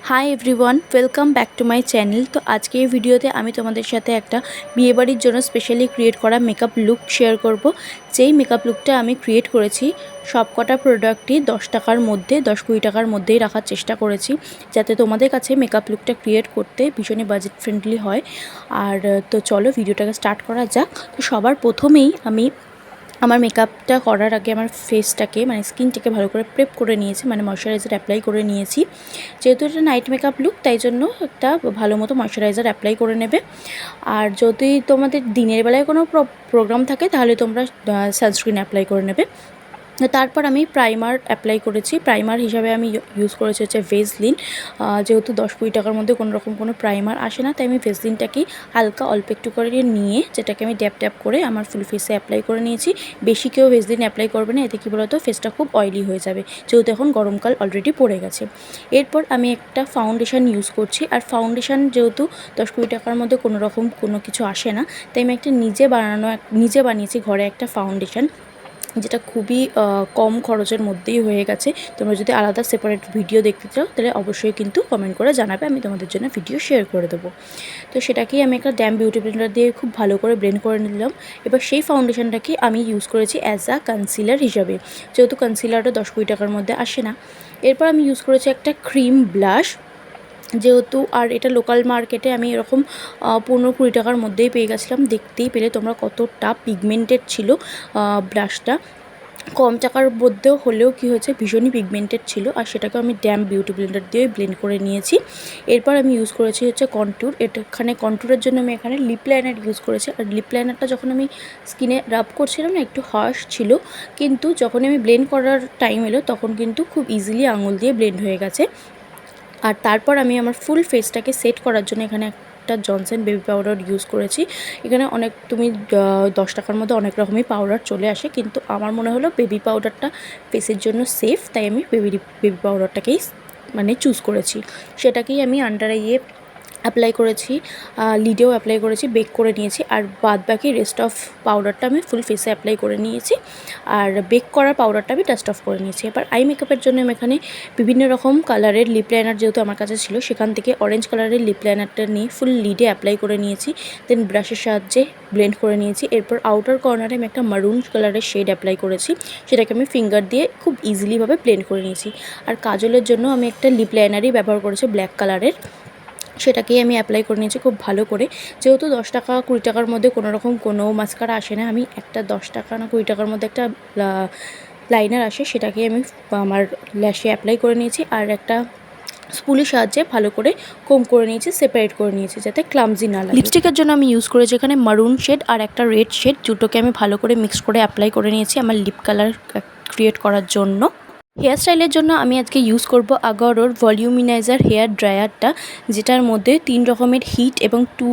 Hi everyone, welcome back to my channel. তো আজকে এই ভিডিওতে আমি তোমাদের সাথে একটা বিয়েবাড়ির জন্য স্পেশালি ক্রিয়েট করা মেকআপ লুক শেয়ার করব। যেই মেকআপ লুকটা আমি ক্রিয়েট করেছি সবকটা প্রোডাক্টই 10 টাকার মধ্যে 10-20 টাকার মধ্যেই রাখার চেষ্টা করেছি, যাতে তোমাদের কাছে মেকআপ লুকটা ক্রিয়েট করতে ভীষণই বাজেট ফ্রেন্ডলি হয়। আর তো চলো ভিডিওটাকে স্টার্ট করা যাক। তো সবার প্রথমেই আমি আমার মেকআপটা করার আগে আমার ফেসটাকে স্কিনটাকে ভালো করে প্রেপ করে নিয়েছি, ময়শ্চারাইজার অ্যাপ্লাই করে নিয়েছি। যেহেতু এটা নাইট মেকআপ লুক, তাই জন্য একটা ভালো মতো ময়শ্চারাইজার অ্যাপ্লাই করে নেবে। আর যদি তোমাদের দিনের বেলায় কোনো প্রোগ্রাম থাকে তাহলে তোমরা সানস্ক্রিন অ্যাপ্লাই করে নেবে। তারপর আমি প্রাইমার অ্যাপ্লাই করেছি। প্রাইমার হিসাবে আমি ইউজ করেছি হচ্ছে ভেসলিন। যেহেতু 10-20 টাকার মধ্যে কোনো প্রাইমার আসে না, তাই আমি ভেসলিনটাকেই হালকা অল্প একটু করে নিয়ে যেটাকে আমি ড্যাপ ড্যাপ করে আমার ফুল ফেসে অ্যাপ্লাই করে নিয়েছি। বেশি কেউ ভেসলিন অ্যাপ্লাই করবে না, এতে কী বলতো ফেসটা খুব অয়েলি হয়ে যাবে, যেহেতু এখন গরমকাল অলরেডি পড়ে গেছে। এরপর আমি একটা ফাউন্ডেশন ইউজ করছি। আর ফাউন্ডেশন যেহেতু 10-20 টাকার মধ্যে কোনো কিছু আসে না, তাই আমি একটা নিজে বানিয়েছি ঘরে একটা ফাউন্ডেশন, যেটা খুবই কম খরচের মধ্যেই হয়ে গেছে। তোমরা যদি আলাদা সেপারেট ভিডিও দেখতে চাও তাহলে অবশ্যই কিন্তু কমেন্ট করে জানাবে, আমি তোমাদের জন্য ভিডিও শেয়ার করে দেবো। তো সেটাকেই আমি একটা ড্যাম বিউটি ব্লেন্ডার দিয়ে খুব ভালো করে ব্লেন্ড করে নিলাম। এবার সেই ফাউন্ডেশনটাকে আমি ইউজ করেছি অ্যাজ আ কনসিলার হিসাবে, যেহেতু কনসিলারটা 10-20 টাকার মধ্যে আসে না। এরপর আমি ইউজ করেছি একটা ক্রিম ব্লাশ, যেহেতু আর এটা লোকাল মার্কেটে আমি এরকম 15-20 টাকার মধ্যেই পেয়ে গেছিলাম। দেখতেই পেলে তোমরা কতটা পিগমেন্টেড ছিল ব্লাশটা। কম টাকার মধ্যেও হলেও কি হয়েছে, ভীষণই পিগমেন্টেড ছিল। আর সেটাকে আমি ড্যাম বিউটি ব্লেন্ডার দিয়ে ব্লেন্ড করে নিয়েছি। এরপর আমি ইউজ করেছি হচ্ছে কন্ট্যুর। এখানে কন্ট্যুরের জন্য আমি এখানে লিপ লাইনার ইউজ করেছি। আর লিপ লাইনারটা যখন আমি স্কিনে রাব করছিলাম না, একটু হার্শ ছিল, কিন্তু যখন আমি ব্লেন্ড করার টাইম এলো তখন কিন্তু খুব ইজিলি আঙুল দিয়ে ব্লেন্ড হয়ে গেছে। আর তারপর আমি আমার ফুল ফেসটাকে সেট করার জন্য এখানে একটা জনসন বেবি পাউডার ইউজ করেছি। এখানে তুমি 10 টাকার মধ্যে অনেক রকমই পাউডার চলে আসে, কিন্তু আমার মনে হলো বেবি পাউডারটা ফেসের জন্য সেফ, তাই আমি বেবি পাউডারটাকেই চুজ করেছি। সেটাকেই আমি আন্ডার আইয়ে অ্যাপ্লাই করেছি, লিডেও অ্যাপ্লাই করেছি, বেক করে নিয়েছি। আর বাদ বাকি রেস্ট অফ পাউডারটা আমি ফুল ফেসে অ্যাপ্লাই করে নিয়েছি। আর বেক করার পাউডারটা আমি ডাস্ট অফ করে নিয়েছি। এবার আই মেকআপের জন্য আমি এখানে বিভিন্ন রকম কালারের লিপ লাইনার যেহেতু আমার কাছে ছিল, সেখান থেকে অরেঞ্জ কালারের লিপ লাইনারটা নিয়ে ফুল লিডে অ্যাপ্লাই করে নিয়েছি। দেন ব্রাশের সাহায্যে ব্লেন্ড করে নিয়েছি। এরপর আউটার কর্নারে আমি একটা মারুন কালারের শেড অ্যাপ্লাই করেছি, সেটাকে আমি ফিঙ্গার দিয়ে খুব ইজিলিভাবে ব্লেন্ড করে নিয়েছি। আর কাজলের জন্য আমি একটা লিপ লাইনারই ব্যবহার করেছি ব্ল্যাক কালারের, সেটাকেই আমি অ্যাপ্লাই করে নিয়েছি খুব ভালো করে। যেহেতু 10 টাকা 20 টাকার মধ্যে কোনো মাস্কারা আসে না, আমি একটা 10 টাকা না 20 টাকার মধ্যে একটা লাইনার আসে, সেটাকেই আমি আমার ল্যাশে অ্যাপ্লাই করে নিয়েছি। আর একটা স্পুলের সাহায্যে ভালো করে কোম করে নিয়েছি, সেপারেট করে নিয়েছি যাতে ক্লামজি না লাগে। লিপস্টিকের জন্য আমি ইউজ করেছি এখানে মারুন শেড আর একটা রেড শেড, দুটোকে আমি ভালো করে মিক্স করে অ্যাপ্লাই করে নিয়েছি আমার লিপ কালার ক্রিয়েট করার জন্য। হেয়ার স্টাইলের জন্য আমি আজকে ইউজ করব আগারোর ভলিউমিনাইজার হেয়ার ড্রায়ারটা, যেটার মধ্যে 3 রকমের হিট এবং 2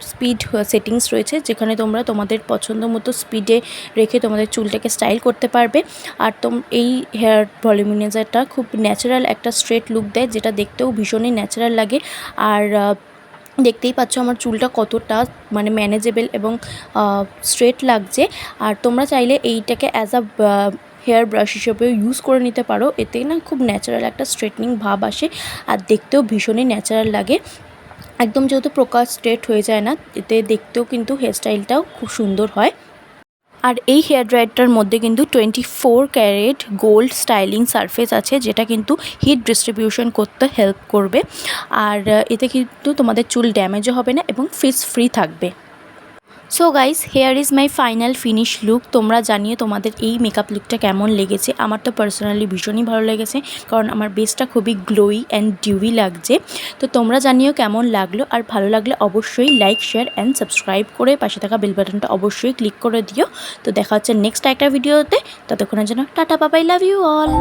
স্পিড সেটিংস রয়েছে, যেখানে তোমরা তোমাদের পছন্দ মতো স্পিডে রেখে তোমাদের চুলটাকে স্টাইল করতে পারবে। আর এই হেয়ার ভলিউমিনাইজারটা খুব ন্যাচারাল একটা স্ট্রেট লুক দেয়, যেটা দেখতেও ভীষণই ন্যাচারাল লাগে। আর দেখতেই পাচ্ছ আমার চুলটা কতটা ম্যানেজেবল এবং স্ট্রেট লাগছে। আর তোমরা চাইলে এইটাকে অ্যাজ আ হেয়ার ব্রাশ হিসেবেও ইউজ করে নিতে পারো, এতে না খুব ন্যাচারাল একটা স্ট্রেটনিং ভাব আসে আর দেখতেও ভীষণই ন্যাচারাল লাগে। একদম যেহেতু প্রকার স্ট্রেট হয়ে যায় না, এতে দেখতেও কিন্তু হেয়ারস্টাইলটাও খুব সুন্দর হয়। আর এই হেয়ার ড্রায়ারটার মধ্যে কিন্তু 24 ক্যারেট গোল্ড স্টাইলিং সারফেস আছে, যেটা কিন্তু হিট ডিস্ট্রিবিউশন করতে হেল্প করবে। আর এতে কিন্তু তোমাদের চুল ড্যামেজও হবে না এবং ফ্রিজ ফ্রি থাকবে। So guys, hair is my final finish look. তোমরা জানিয়ে তোমাদের এই মেকআপ লুকটা কেমন লেগেছে। আমার তো পার্সোনালি ভীষণই ভালো লেগেছে, কারণ আমার বেসটা খুবই গ্লোই অ্যান্ড ডিউই লাগছে। তো তোমরা জানিও কেমন লাগলো, আর ভালো লাগলে অবশ্যই লাইক, শেয়ার অ্যান্ড সাবস্ক্রাইব করে পাশে থাকা বেল বাটনটা অবশ্যই ক্লিক করে দিও। তো দেখা হচ্ছে নেক্সট একটা ভিডিওতে, ততক্ষণের জন্য টাটা, bye bye, love you all.